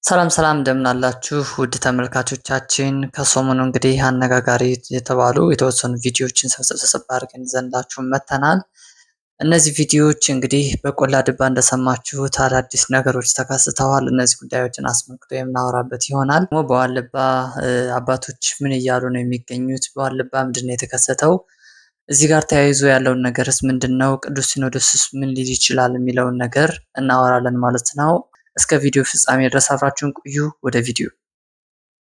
ሰላም ሰላም እንደምን አላችሁ ውድ ተመልካቾቻችን። ከሰሞኑ እንግዲህ አነጋጋሪ የተባሉ የተወሰኑ ቪዲዮዎችን ሰብሰብ አድርገን ይዘንላችሁ መጥተናል። እነዚህ ቪዲዮዎች እንግዲህ በቆላ ድባ እንደሰማችሁት አዳዲስ ነገሮች ተከስተዋል። እነዚህ ጉዳዮችን አስመልክቶ የምናወራበት ይሆናል። በዋልድባ አባቶች ምን እያሉ ነው የሚገኙት? በዋልድባ ምንድን ነው የተከሰተው? እዚህ ጋር ተያይዞ ያለውን ነገርስ ምንድን ነው? ቅዱስ ሲኖዶስስ ምን ሊል ይችላል የሚለውን ነገር እናወራለን ማለት ነው። እስከ ቪዲዮ ፍጻሜ ድረስ አብራችሁን ቆዩ። ወደ ቪዲዮ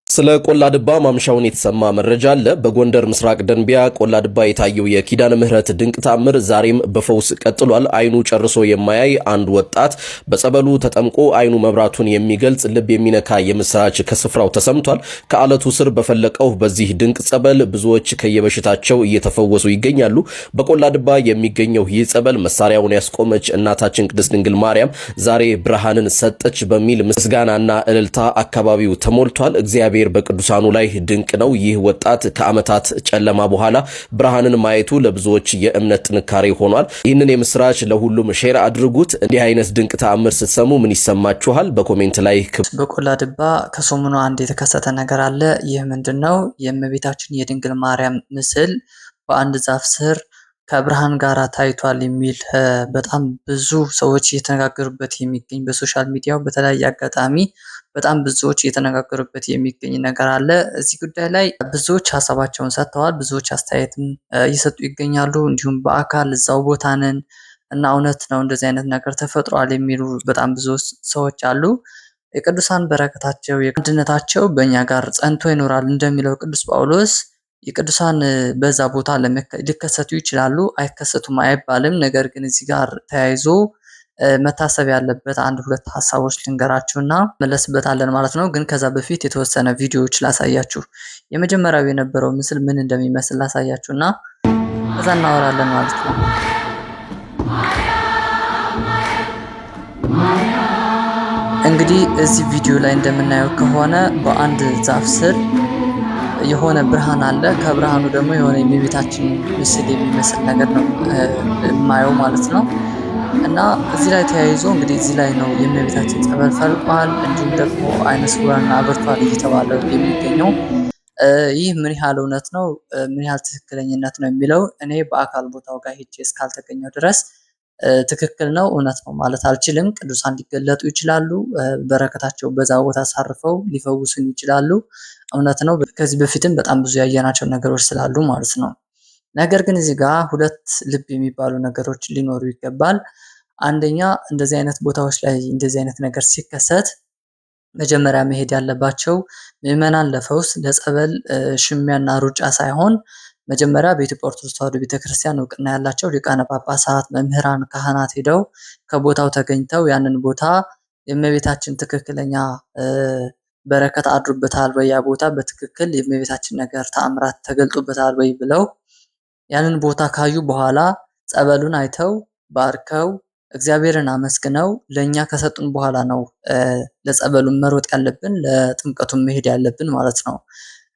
ስለ ቆላ ድባ ማምሻውን የተሰማ መረጃ አለ። በጎንደር ምስራቅ ደንቢያ ቆላ ድባ የታየው የኪዳነ ምህረት ድንቅ ታምር ዛሬም በፈውስ ቀጥሏል። አይኑ ጨርሶ የማያይ አንድ ወጣት በጸበሉ ተጠምቆ አይኑ መብራቱን የሚገልጽ ልብ የሚነካ የምስራች ከስፍራው ተሰምቷል። ከአለቱ ስር በፈለቀው በዚህ ድንቅ ጸበል ብዙዎች ከየበሽታቸው እየተፈወሱ ይገኛሉ። በቆላ ድባ የሚገኘው ይህ ጸበል መሳሪያውን ያስቆመች እናታችን ቅድስት ድንግል ማርያም ዛሬ ብርሃንን ሰጠች በሚል ምስጋናና እልልታ አካባቢው ተሞልቷል። እግዚአብሔር በቅዱሳኑ ላይ ድንቅ ነው። ይህ ወጣት ከዓመታት ጨለማ በኋላ ብርሃንን ማየቱ ለብዙዎች የእምነት ጥንካሬ ሆኗል። ይህንን የምስራች ለሁሉም ሼር አድርጉት። እንዲህ አይነት ድንቅ ተአምር ስትሰሙ ምን ይሰማችኋል? በኮሜንት ላይ በቆላ ድባ ከሰሞኑ አንድ የተከሰተ ነገር አለ። ይህ ምንድነው? የእመቤታችን የድንግል ማርያም ምስል በአንድ ዛፍ ስር ከብርሃን ጋር ታይቷል የሚል በጣም ብዙ ሰዎች እየተነጋገሩበት የሚገኝ በሶሻል ሚዲያው በተለያየ አጋጣሚ በጣም ብዙዎች እየተነጋገሩበት የሚገኝ ነገር አለ። እዚህ ጉዳይ ላይ ብዙዎች ሀሳባቸውን ሰጥተዋል። ብዙዎች አስተያየትም እየሰጡ ይገኛሉ። እንዲሁም በአካል እዛው ቦታ ነን እና እውነት ነው እንደዚህ አይነት ነገር ተፈጥሯል የሚሉ በጣም ብዙ ሰዎች አሉ። የቅዱሳን በረከታቸው የአንድነታቸው በእኛ ጋር ጸንቶ ይኖራል እንደሚለው ቅዱስ ጳውሎስ የቅዱሳን በዛ ቦታ ሊከሰቱ ይችላሉ፣ አይከሰቱም አይባልም። ነገር ግን እዚህ ጋር ተያይዞ መታሰብ ያለበት አንድ ሁለት ሀሳቦች ልንገራችሁና መለስበታለን ማለት ነው። ግን ከዛ በፊት የተወሰነ ቪዲዮዎች ላሳያችሁ። የመጀመሪያው የነበረው ምስል ምን እንደሚመስል ላሳያችሁና ከዛ እናወራለን ማለት ነው። እንግዲህ እዚህ ቪዲዮ ላይ እንደምናየው ከሆነ በአንድ ዛፍ ስር የሆነ ብርሃን አለ። ከብርሃኑ ደግሞ የሆነ የእመቤታችን ምስል የሚመስል ነገር ነው የማየው ማለት ነው። እና እዚህ ላይ ተያይዞ እንግዲህ እዚህ ላይ ነው የእመቤታችን ጸበል ፈልቋል፣ እንዲሁም ደግሞ አይነ ስውራንን አብርቷል እየተባለ የሚገኘው። ይህ ምን ያህል እውነት ነው፣ ምን ያህል ትክክለኝነት ነው የሚለው እኔ በአካል ቦታው ጋር ሄጄ እስካልተገኘው ድረስ ትክክል ነው እውነት ነው ማለት አልችልም። ቅዱሳን ሊገለጡ ይችላሉ፣ በረከታቸው በዛ ቦታ አሳርፈው ሊፈውሱን ይችላሉ። እውነት ነው። ከዚህ በፊትም በጣም ብዙ ያየናቸው ነገሮች ስላሉ ማለት ነው። ነገር ግን እዚህ ጋር ሁለት ልብ የሚባሉ ነገሮች ሊኖሩ ይገባል። አንደኛ እንደዚህ አይነት ቦታዎች ላይ እንደዚህ አይነት ነገር ሲከሰት መጀመሪያ መሄድ ያለባቸው ምዕመናን ለፈውስ ለጸበል ሽሚያና ሩጫ ሳይሆን መጀመሪያ በኢትዮጵያ ኦርቶዶክስ ተዋሕዶ ቤተክርስቲያን እውቅና ያላቸው ሊቃነ ጳጳሳት፣ መምህራን፣ ካህናት ሄደው ከቦታው ተገኝተው ያንን ቦታ የእመቤታችን ትክክለኛ በረከት አድሮበታል ወይ ያ ቦታ በትክክል የእመቤታችን ነገር ተአምራት ተገልጦበታል ወይ ብለው ያንን ቦታ ካዩ በኋላ ጸበሉን አይተው ባርከው እግዚአብሔርን አመስግነው ለኛ ከሰጡን በኋላ ነው ለጸበሉ መሮጥ ያለብን፣ ለጥምቀቱን መሄድ ያለብን ማለት ነው።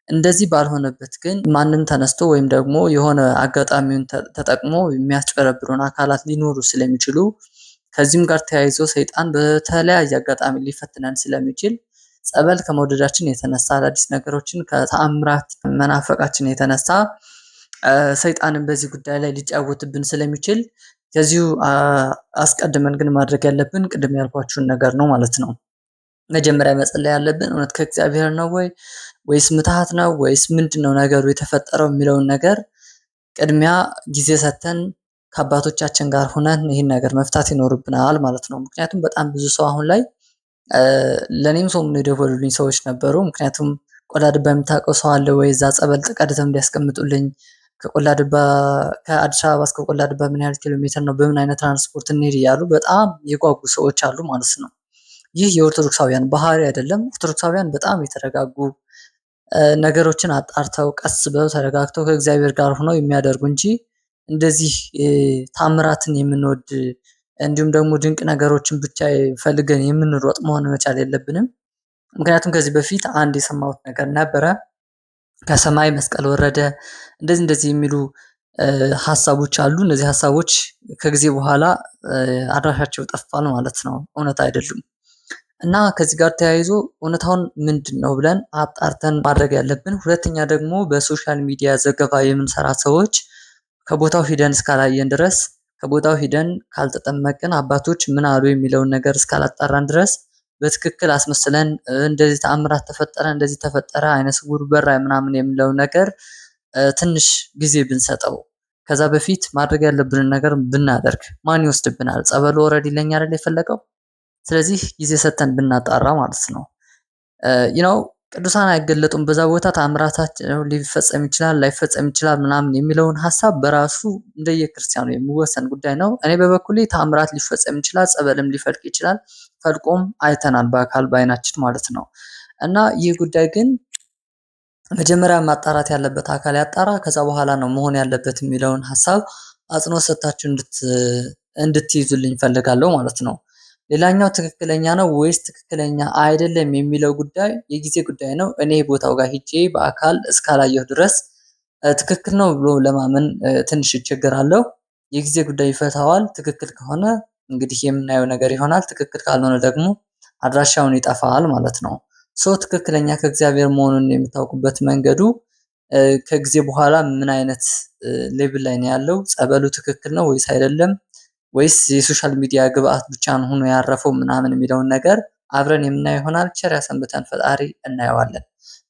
እንደዚህ ባልሆነበት ግን ማንም ተነስቶ ወይም ደግሞ የሆነ አጋጣሚውን ተጠቅሞ የሚያስጨበረብሩን አካላት ሊኖሩ ስለሚችሉ ከዚህም ጋር ተያይዞ ሰይጣን በተለያየ አጋጣሚ ሊፈትነን ስለሚችል ጸበል ከመውደዳችን የተነሳ አዳዲስ ነገሮችን ከተአምራት መናፈቃችን የተነሳ ሰይጣንን በዚህ ጉዳይ ላይ ሊጫወትብን ስለሚችል ከዚሁ አስቀድመን ግን ማድረግ ያለብን ቅድም ያልኳችሁን ነገር ነው ማለት ነው። መጀመሪያ መጸለይ ያለብን እውነት ከእግዚአብሔር ነው ወይስ ምትሃት ነው ወይስ ምንድነው ነገሩ የተፈጠረው የሚለውን ነገር ቅድሚያ ጊዜ ሰጥተን ከአባቶቻችን ጋር ሆነን ይህን ነገር መፍታት ይኖርብናል ማለት ነው። ምክንያቱም በጣም ብዙ ሰው አሁን ላይ ለኔም ሰው የደወሉልኝ ሰዎች ነበሩ። ምክንያቱም ቆላ ድባ የምታውቀው ሰው አለ ወይ እዛ ጸበል ቀድተው እንዲያስቀምጡልኝ፣ ከቆላ ድባ ከአዲስ አበባ እስከ ቆላ ድባ ምን ያህል ኪሎ ሜትር ነው፣ በምን አይነት ትራንስፖርት እንሄድ እያሉ በጣም የጓጉ ሰዎች አሉ ማለት ነው። ይህ የኦርቶዶክሳውያን ባህሪ አይደለም። ኦርቶዶክሳውያን በጣም የተረጋጉ ነገሮችን አጣርተው ቀስ ብለው ተረጋግተው ከእግዚአብሔር ጋር ሆነው የሚያደርጉ እንጂ እንደዚህ ታምራትን የምንወድ እንዲሁም ደግሞ ድንቅ ነገሮችን ብቻ ፈልገን የምንሮጥ መሆን መቻል የለብንም። ምክንያቱም ከዚህ በፊት አንድ የሰማሁት ነገር ነበረ። ከሰማይ መስቀል ወረደ እንደዚህ የሚሉ ሀሳቦች አሉ። እነዚህ ሀሳቦች ከጊዜ በኋላ አድራሻቸው ጠፍቷል ማለት ነው። እውነት አይደሉም። እና ከዚህ ጋር ተያይዞ እውነታውን ምንድን ነው ብለን አጣርተን ማድረግ ያለብን። ሁለተኛ ደግሞ በሶሻል ሚዲያ ዘገባ የምንሰራ ሰዎች ከቦታው ሂደን እስካላየን ድረስ ከቦታው ሂደን ካልተጠመቅን አባቶች ምን አሉ የሚለውን ነገር እስካላጣራን ድረስ በትክክል አስመስለን እንደዚህ ተአምራት ተፈጠረ እንደዚህ ተፈጠረ አይነ ስውር በራ ምናምን የሚለው ነገር ትንሽ ጊዜ ብንሰጠው ከዛ በፊት ማድረግ ያለብንን ነገር ብናደርግ ማን ይወስድብናል? ጸበሉ ኦልሬዲ ለኛ አይደል የፈለቀው። ስለዚህ ጊዜ ሰጥተን ብናጣራ ማለት ነው። ቅዱሳን አይገለጡም በዛ ቦታ ተአምራታቸው ሊፈጸም ይችላል ላይፈጸም ይችላል ምናምን የሚለውን ሀሳብ በራሱ እንደየክርስቲያኑ የሚወሰን ጉዳይ ነው። እኔ በበኩሌ ተአምራት ሊፈጸም ይችላል፣ ጸበልም ሊፈልቅ ይችላል። ፈልቆም አይተናል በአካል በአይናችን ማለት ነው። እና ይህ ጉዳይ ግን መጀመሪያ ማጣራት ያለበት አካል ያጣራ፣ ከዛ በኋላ ነው መሆን ያለበት የሚለውን ሀሳብ አጽንኦት ሰጥታችሁ እንድትይዙልኝ ፈልጋለሁ ማለት ነው። ሌላኛው ትክክለኛ ነው ወይስ ትክክለኛ አይደለም የሚለው ጉዳይ የጊዜ ጉዳይ ነው። እኔ ቦታው ጋር ሂጄ በአካል እስካላየሁ ድረስ ትክክል ነው ብሎ ለማመን ትንሽ እቸገራለሁ። የጊዜ ጉዳይ ይፈታዋል። ትክክል ከሆነ እንግዲህ የምናየው ነገር ይሆናል። ትክክል ካልሆነ ደግሞ አድራሻውን ይጠፋል ማለት ነው። ትክክለኛ ከእግዚአብሔር መሆኑን የምታውቁበት መንገዱ ከጊዜ በኋላ ምን አይነት ሌብል ላይ ነው ያለው፣ ጸበሉ ትክክል ነው ወይስ አይደለም፣ ወይስ የሶሻል ሚዲያ ግብአት ብቻ ነው ሆኖ ያረፈው ምናምን የሚለውን ነገር አብረን የምናየው ይሆናል። ቸር ያሰንብተን ፈጣሪ፣ እናየዋለን።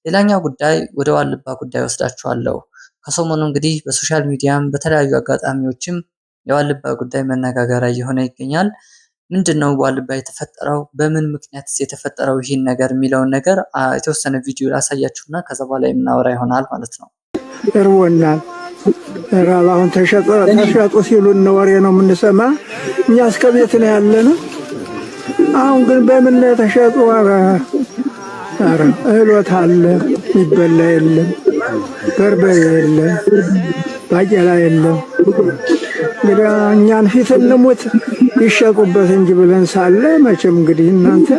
ሌላኛው ጉዳይ ወደ ዋልባ ጉዳይ ወስዳችኋለሁ። ከሰሞኑ እንግዲህ በሶሻል ሚዲያም በተለያዩ አጋጣሚዎችም የዋልባ ጉዳይ መነጋገሪያ እየሆነ ይገኛል። ምንድነው ዋልባ የተፈጠረው? በምን ምክንያት የተፈጠረው ይህን ነገር የሚለውን ነገር የተወሰነ ቪዲዮ ላሳያችሁና ከዛ በኋላ የምናወራ ይሆናል ማለት ነው። እርቦናል። አሁን ተሸጡ ሲሉን ወሬ ነው የምንሰማ። እኛ እስከ ቤት ነው ያለነው። አሁን ግን በምን ተሸጡ? ኧረ እህሎት አለ የሚበላ የለም፣ በርበሬ የለም፣ ባቄላ የለም። እንግዲህ እኛን ፊት እንሙት ይሸጡበት እንጂ ብለን ሳለ መቼም እንግዲህ እናንተ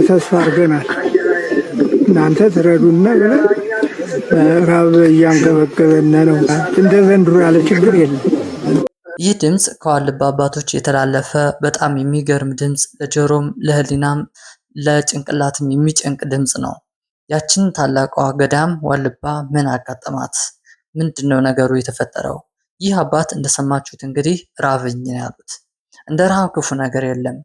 ተስፋ አድርገናል እናንተ ትረዱና ብለን ራብ እያንገበገበን ነው። እንደ ዘንድሮ ያለ ችግር የለም። ይህ ድምፅ ከዋልባ አባቶች የተላለፈ በጣም የሚገርም ድምፅ፣ ለጆሮም ለህሊናም ለጭንቅላትም የሚጨንቅ ድምፅ ነው። ያችን ታላቋ ገዳም ዋልባ ምን አጋጠማት? ምንድነው ነገሩ የተፈጠረው? ይህ አባት እንደሰማችሁት እንግዲህ ራበኝ ነው ያሉት። እንደ ረሃብ ክፉ ነገር የለም።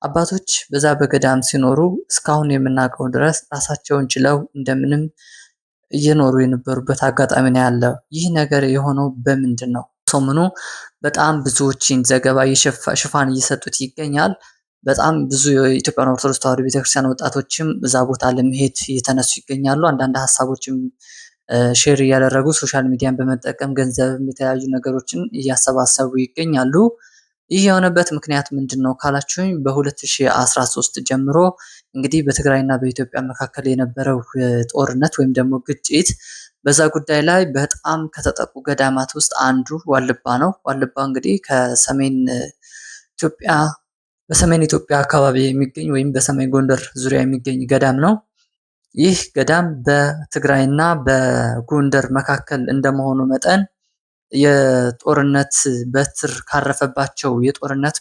አባቶች በዛ በገዳም ሲኖሩ እስካሁን የምናውቀው ድረስ ራሳቸውን ችለው እንደምንም እየኖሩ የነበሩበት አጋጣሚ ነው ያለው። ይህ ነገር የሆነው በምንድን ነው? ሰሞኑ በጣም ብዙዎችን ዘገባ ሽፋን እየሰጡት ይገኛል። በጣም ብዙ የኢትዮጵያ ኦርቶዶክስ ተዋሕዶ ቤተክርስቲያን ወጣቶችም እዛ ቦታ ለመሄድ እየተነሱ ይገኛሉ። አንዳንድ ሀሳቦችም ሼር እያደረጉ ሶሻል ሚዲያን በመጠቀም ገንዘብም የተለያዩ ነገሮችን እያሰባሰቡ ይገኛሉ። ይህ የሆነበት ምክንያት ምንድን ነው ካላችሁኝ በ2013 ጀምሮ እንግዲህ በትግራይና በኢትዮጵያ መካከል የነበረው ጦርነት ወይም ደግሞ ግጭት፣ በዛ ጉዳይ ላይ በጣም ከተጠቁ ገዳማት ውስጥ አንዱ ዋልባ ነው። ዋልባ እንግዲህ በሰሜን ኢትዮጵያ አካባቢ የሚገኝ ወይም በሰሜን ጎንደር ዙሪያ የሚገኝ ገዳም ነው። ይህ ገዳም በትግራይና በጎንደር መካከል እንደመሆኑ መጠን የጦርነት በትር ካረፈባቸው የጦርነት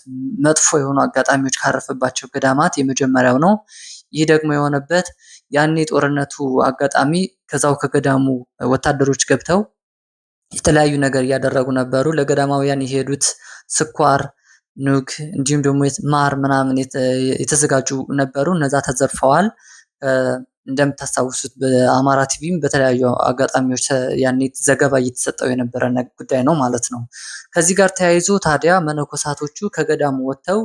መጥፎ የሆኑ አጋጣሚዎች ካረፈባቸው ገዳማት የመጀመሪያው ነው። ይህ ደግሞ የሆነበት ያኔ ጦርነቱ አጋጣሚ ከዛው ከገዳሙ ወታደሮች ገብተው የተለያዩ ነገር እያደረጉ ነበሩ። ለገዳማውያን የሄዱት ስኳር፣ ኑግ እንዲሁም ደግሞ ማር ምናምን የተዘጋጁ ነበሩ። እነዛ ተዘርፈዋል። እንደምታስታውሱት በአማራ ቲቪም በተለያዩ አጋጣሚዎች ያኔ ዘገባ እየተሰጠው የነበረ ጉዳይ ነው ማለት ነው። ከዚህ ጋር ተያይዞ ታዲያ መነኮሳቶቹ ከገዳሙ ወጥተው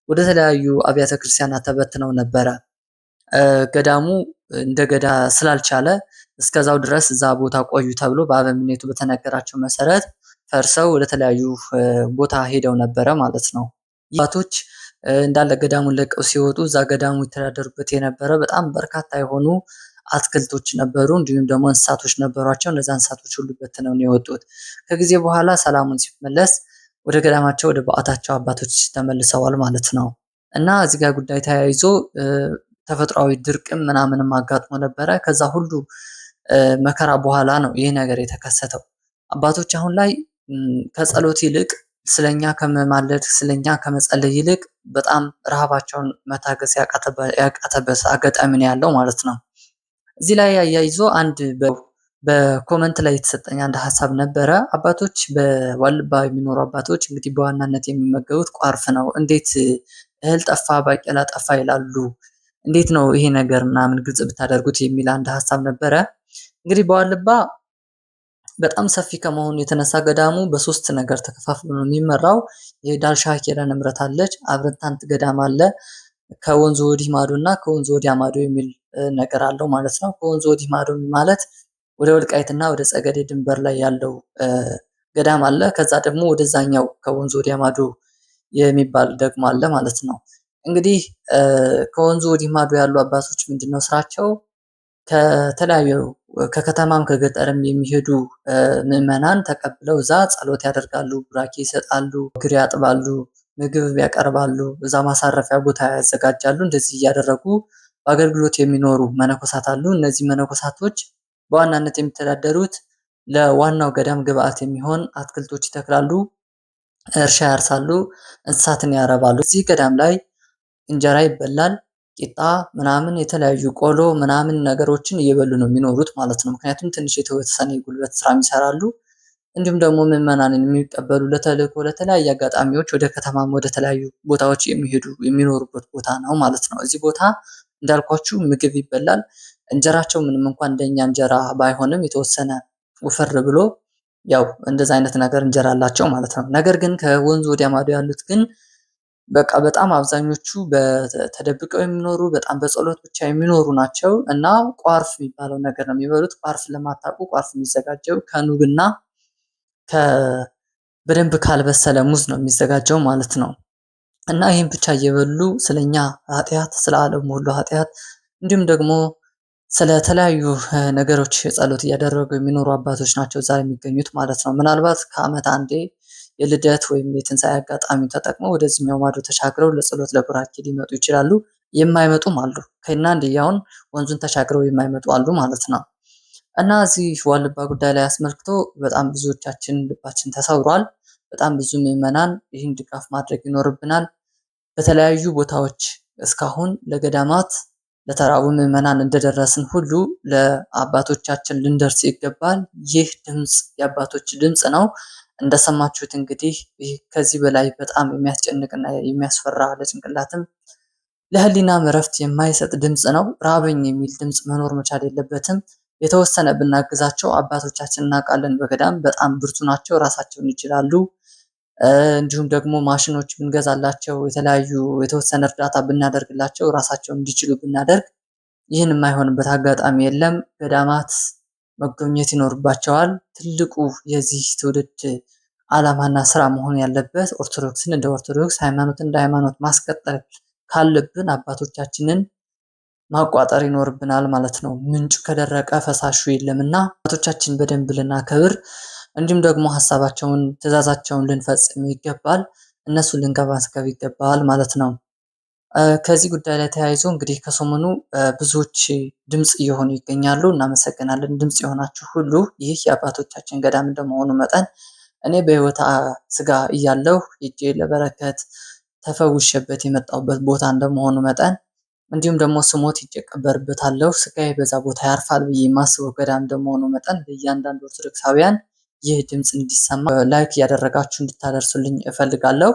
ወደ ተለያዩ አብያተ ክርስቲያናት ተበትነው ነበረ። ገዳሙ እንደ ገዳ ስላልቻለ እስከዛው ድረስ እዛ ቦታ ቆዩ ተብሎ በአበምኔቱ በተነገራቸው መሰረት ፈርሰው ወደ ተለያዩ ቦታ ሄደው ነበረ ማለት ነው። አባቶች እንዳለ ገዳሙን ለቀው ሲወጡ እዛ ገዳሙ የተዳደሩበት የነበረ በጣም በርካታ የሆኑ አትክልቶች ነበሩ፣ እንዲሁም ደግሞ እንስሳቶች ነበሯቸው። እነዛ እንስሳቶች ሁሉ በትነው ነው የወጡት። ከጊዜ በኋላ ሰላሙን ሲመለስ ወደ ገዳማቸው ወደ በዓታቸው አባቶች ተመልሰዋል ማለት ነው። እና እዚህ ጋር ጉዳይ ተያይዞ ተፈጥሯዊ ድርቅም ምናምንም አጋጥሞ ነበረ። ከዛ ሁሉ መከራ በኋላ ነው ይህ ነገር የተከሰተው። አባቶች አሁን ላይ ከጸሎት ይልቅ ስለኛ ከመማለድ ስለኛ ከመጸለይ ይልቅ በጣም ረሃባቸውን መታገስ ያቃተበት አጋጣሚ ነው ያለው ማለት ነው። እዚህ ላይ አያይዞ አንድ በኮመንት ላይ የተሰጠኝ አንድ ሀሳብ ነበረ። አባቶች በዋልባ የሚኖሩ አባቶች እንግዲህ በዋናነት የሚመገቡት ቋርፍ ነው። እንዴት እህል ጠፋ ባቄላ ጠፋ ይላሉ? እንዴት ነው ይሄ ነገር ምናምን ግልጽ ብታደርጉት የሚል አንድ ሀሳብ ነበረ። እንግዲህ በዋልባ በጣም ሰፊ ከመሆኑ የተነሳ ገዳሙ በሶስት ነገር ተከፋፍሎ ነው የሚመራው። የዳልሻ ኪዳነ ምሕረት አለች፣ አብረንታንት ገዳም አለ፣ ከወንዙ ወዲህ ማዶ እና ከወንዙ ወዲያ ማዶ የሚል ነገር አለው ማለት ነው። ከወንዙ ወዲህ ማዶ ማለት ወደ ወልቃይትና ወደ ጸገዴ ድንበር ላይ ያለው ገዳም አለ። ከዛ ደግሞ ወደዛኛው ከወንዙ ወዲያ ማዶ የሚባል ደግሞ አለ ማለት ነው። እንግዲህ ከወንዙ ወዲህ ማዶ ያሉ አባቶች ምንድነው ስራቸው? ከተለያዩ ከከተማም ከገጠርም የሚሄዱ ምዕመናን ተቀብለው እዛ ጸሎት ያደርጋሉ፣ ቡራኬ ይሰጣሉ፣ እግር ያጥባሉ፣ ምግብ ያቀርባሉ፣ እዛ ማሳረፊያ ቦታ ያዘጋጃሉ። እንደዚህ እያደረጉ በአገልግሎት የሚኖሩ መነኮሳት አሉ። እነዚህ መነኮሳቶች በዋናነት የሚተዳደሩት ለዋናው ገዳም ግብአት የሚሆን አትክልቶች ይተክላሉ፣ እርሻ ያርሳሉ፣ እንስሳትን ያረባሉ። እዚህ ገዳም ላይ እንጀራ ይበላል፣ ቂጣ ምናምን የተለያዩ ቆሎ ምናምን ነገሮችን እየበሉ ነው የሚኖሩት ማለት ነው። ምክንያቱም ትንሽ የተወሰነ የጉልበት ስራ ይሰራሉ። እንዲሁም ደግሞ ምዕመናንን የሚቀበሉ ለተልእኮ ለተለያየ አጋጣሚዎች ወደ ከተማም ወደ ተለያዩ ቦታዎች የሚኖሩበት ቦታ ነው ማለት ነው። እዚህ ቦታ እንዳልኳችሁ ምግብ ይበላል። እንጀራቸው ምንም እንኳን እንደኛ እንጀራ ባይሆንም የተወሰነ ወፈር ብሎ ያው እንደዛ አይነት ነገር እንጀራ አላቸው ማለት ነው። ነገር ግን ከወንዙ ወዲያ ማዶ ያሉት ግን በቃ በጣም አብዛኞቹ ተደብቀው የሚኖሩ በጣም በጸሎት ብቻ የሚኖሩ ናቸው እና ቋርፍ የሚባለው ነገር ነው የሚበሉት። ቋርፍ ለማታውቁ ቋርፍ የሚዘጋጀው ከኑግና በደንብ ካልበሰለ ሙዝ ነው የሚዘጋጀው ማለት ነው። እና ይህን ብቻ እየበሉ ስለኛ ኃጢአት ስለ ዓለም ሁሉ ኃጢአት እንዲሁም ደግሞ ስለተለያዩ ነገሮች ጸሎት እያደረጉ የሚኖሩ አባቶች ናቸው እዛ የሚገኙት ማለት ነው። ምናልባት ከዓመት አንዴ የልደት ወይም የትንሣኤ አጋጣሚ ተጠቅመው ወደዚህኛው ማዶ ተሻግረው ለጸሎት ለቡራኬ ሊመጡ ይችላሉ። የማይመጡም አሉ። ከእናንድያውን ወንዙን ተሻግረው የማይመጡ አሉ ማለት ነው። እና እዚህ ዋልባ ጉዳይ ላይ አስመልክቶ በጣም ብዙዎቻችን ልባችን ተሰብሯል። በጣም ብዙ ምዕመናን ይህን ድጋፍ ማድረግ ይኖርብናል። በተለያዩ ቦታዎች እስካሁን ለገዳማት ለተራቡ ምዕመናን እንደደረስን ሁሉ ለአባቶቻችን ልንደርስ ይገባል። ይህ ድምፅ የአባቶች ድምፅ ነው። እንደሰማችሁት እንግዲህ ከዚህ በላይ በጣም የሚያስጨንቅና የሚያስፈራ ለጭንቅላትም ለሕሊናም እረፍት የማይሰጥ ድምፅ ነው። ራበኝ የሚል ድምፅ መኖር መቻል የለበትም። የተወሰነ ብናግዛቸው አባቶቻችን እናውቃለን፣ በገዳም በጣም ብርቱ ናቸው፣ ራሳቸውን ይችላሉ። እንዲሁም ደግሞ ማሽኖች ብንገዛላቸው የተለያዩ የተወሰነ እርዳታ ብናደርግላቸው ራሳቸውን እንዲችሉ ብናደርግ ይህን የማይሆንበት አጋጣሚ የለም። ገዳማት መጎብኘት ይኖርባቸዋል። ትልቁ የዚህ ትውልድ ዓላማና ስራ መሆን ያለበት ኦርቶዶክስን እንደ ኦርቶዶክስ ሃይማኖትን እንደ ሃይማኖት ማስቀጠል ካለብን አባቶቻችንን ማቋጠር ይኖርብናል ማለት ነው። ምንጩ ከደረቀ ፈሳሹ የለምና አባቶቻችን በደንብ ልናከብር እንዲሁም ደግሞ ሀሳባቸውን ትእዛዛቸውን ልንፈጽም ይገባል። እነሱን ልንከባከብ ይገባል ማለት ነው። ከዚህ ጉዳይ ላይ ተያይዞ እንግዲህ ከሰሞኑ ብዙዎች ድምፅ እየሆኑ ይገኛሉ። እናመሰግናለን። ድምፅ የሆናችሁ ሁሉ ይህ የአባቶቻችን ገዳም እንደመሆኑ መጠን እኔ በሕይወት ስጋ እያለሁ ሄጄ ለበረከት ተፈውሼበት የመጣሁበት ቦታ እንደመሆኑ መጠን እንዲሁም ደግሞ ስሞት ሄጄ እቀበርበታለሁ፣ ስጋዬ በዛ ቦታ ያርፋል ብዬ የማስበው ገዳም እንደመሆኑ መጠን ለእያንዳንዱ ኦርቶዶክሳውያን ይህ ድምፅ እንዲሰማ ላይክ እያደረጋችሁ እንድታደርሱልኝ እፈልጋለሁ።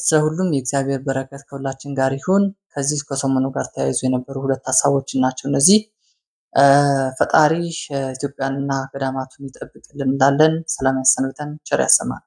ስለሁሉም የእግዚአብሔር በረከት ከሁላችን ጋር ይሁን። ከዚህ ከሰሞኑ ጋር ተያይዞ የነበሩ ሁለት ሀሳቦች ናቸው እነዚህ። ፈጣሪ ኢትዮጵያንና ገዳማቱን ይጠብቅልን እንላለን። ሰላም ያሰንብተን፣ ቸር ያሰማን።